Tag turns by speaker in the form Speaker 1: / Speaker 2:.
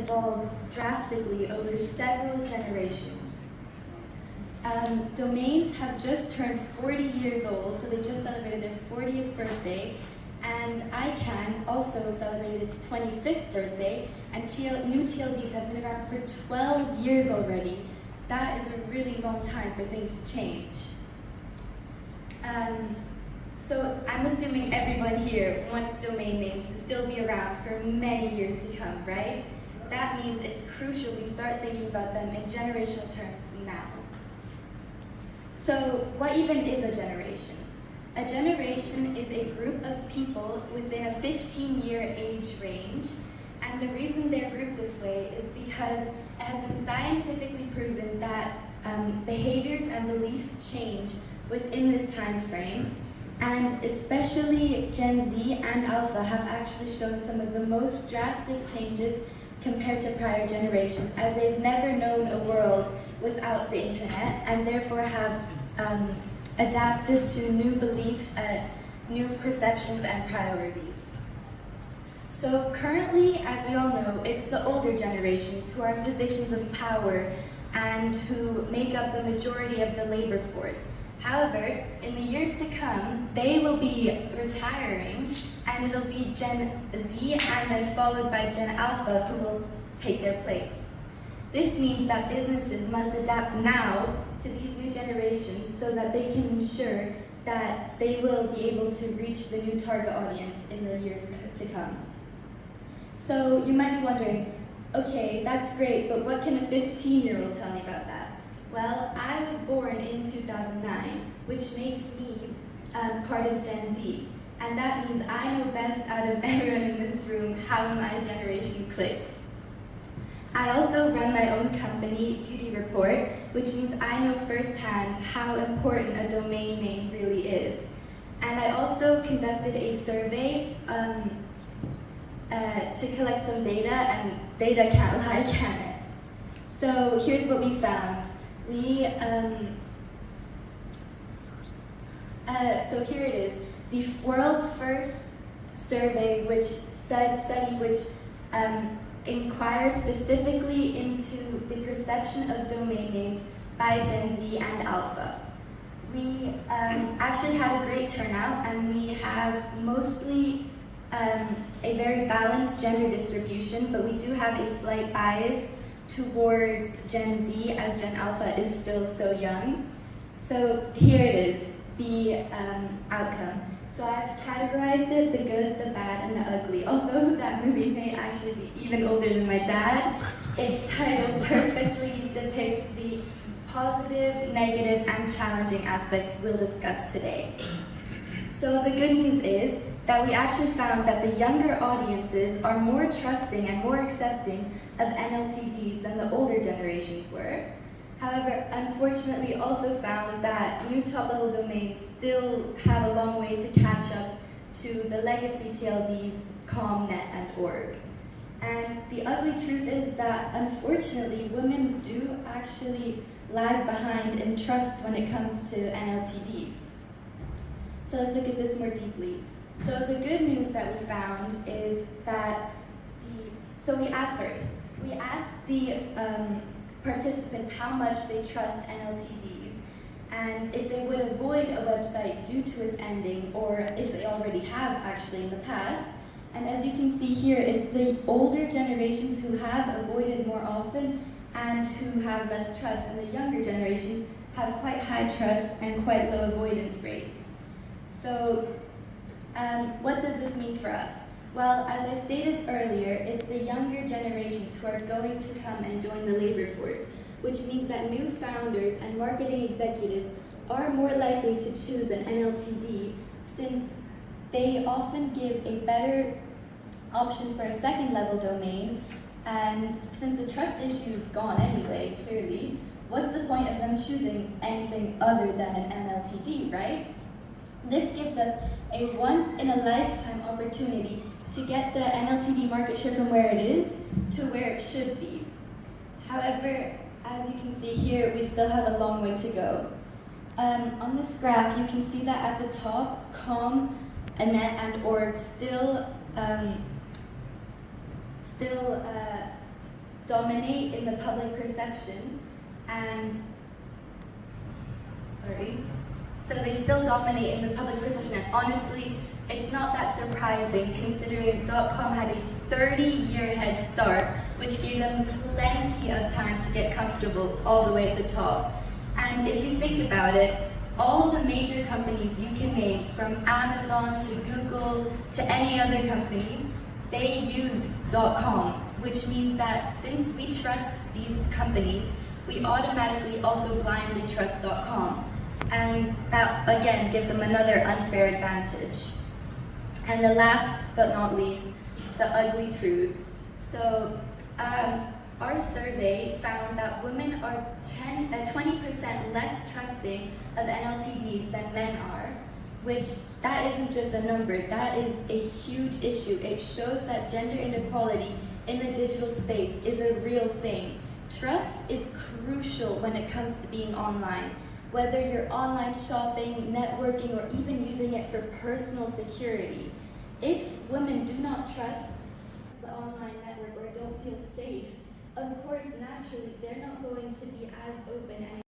Speaker 1: evolved drastically over several generations. Domains have just turned 40 years old, so they just celebrated their 40th birthday, and ICANN also celebrated its 25th birthday, and new TLDs have been around for 12 years already. That is a really long time for things to change. So I'm assuming everyone here wants domain names to still be around for many years to come, right? That means it's crucial we start thinking about them in generational terms now. So what even is a generation? A generation is a group of people within a 15-year age range, and the reason they're grouped this way is because it has been scientifically proven that behaviors and beliefs change within this time frame, and especially Gen Z and Alpha have actually shown some of the most drastic changes compared to prior generations, as they've never known a world without the internet, and therefore have adapted to new beliefs, new perceptions and priorities. So currently, as we all know, it's the older generations who are in positions of power and who make up the majority of the labor force. However, in the years to come, they will be retiring, and it'll be Gen Z and then followed by Gen Alpha who will take their place. This means that businesses must adapt now to these new generations so that they can ensure that they will be able to reach the new target audience in the years to come. So you might be wondering, okay, that's great, but what can a 15-year-old tell me about that? Well, I was born in 2009, which makes me part of Gen Z. And that means I know best out of everyone in this room how my generation clicks. I also run my own company, Beauty Report, which means I know firsthand how important a domain name really is. And I also conducted a survey to collect some data, and data can't lie, can it? So here's what we found. So here it is, the world's first survey study which inquires specifically into the perception of domain names by Gen Z and Alpha. We actually had a great turnout, and we have mostly a very balanced gender distribution, but we do have a slight bias towards Gen Z, as Gen Alpha is still so young. So here it is, the outcome. So I've categorized it, the good, the bad, and the ugly. Although that movie may actually be even older than my dad, its title perfectly depicts the positive, negative, and challenging aspects we'll discuss today. So the good news is that we actually found that the younger audiences are more trusting and more accepting of NLTDs than the older generations were. However, unfortunately, we also found that new top-level domains still have a long way to catch up to the legacy TLDs, .com, .net, and .org. And the ugly truth is that, unfortunately, women do actually lag behind in trust when it comes to NLTDs. So let's look at this more deeply. So the good news that we found is that we asked the participants how much they trust NLTDs, and if they would avoid a website due to its ending, or if they already have actually in the past. And as you can see here, it's the older generations who have avoided more often and who have less trust, and the younger generations have quite high trust and quite low avoidance rates. So what does this mean for us? Well, as I stated earlier, it's the younger generations who are going to come and join the labor force, which means that new founders and marketing executives are more likely to choose an NLTD, since they often give a better option for a second-level domain, and since the trust issue is gone anyway, clearly, what's the point of them choosing anything other than an NLTD, right? This gives us a once-in-a-lifetime opportunity to get the NLTD market share from where it is to where it should be. However, as you can see here, we still have a long way to go. On this graph, you can see that at the top, .com, .net, and .org still dominate in the public perception, so they still dominate in the public perception, and honestly, it's not that surprising considering .com had a 30-year head start, which gave them plenty of time to get comfortable all the way at the top. And if you think about it, all the major companies you can name, from Amazon to Google to any other company, they use .com, which means that since we trust these companies, we automatically also blindly trust .com. And that, again, gives them another unfair advantage. And the last but not least, the ugly truth. So, our survey found that women are 20% less trusting of NLTDs than men are, which that isn't just a number, that is a huge issue. It shows that gender inequality in the digital space is a real thing. Trust is crucial when it comes to being online. Whether you're online shopping, networking, or even using it for personal security. If women do not trust the online network or don't feel safe, of course, naturally, they're not going to be as open and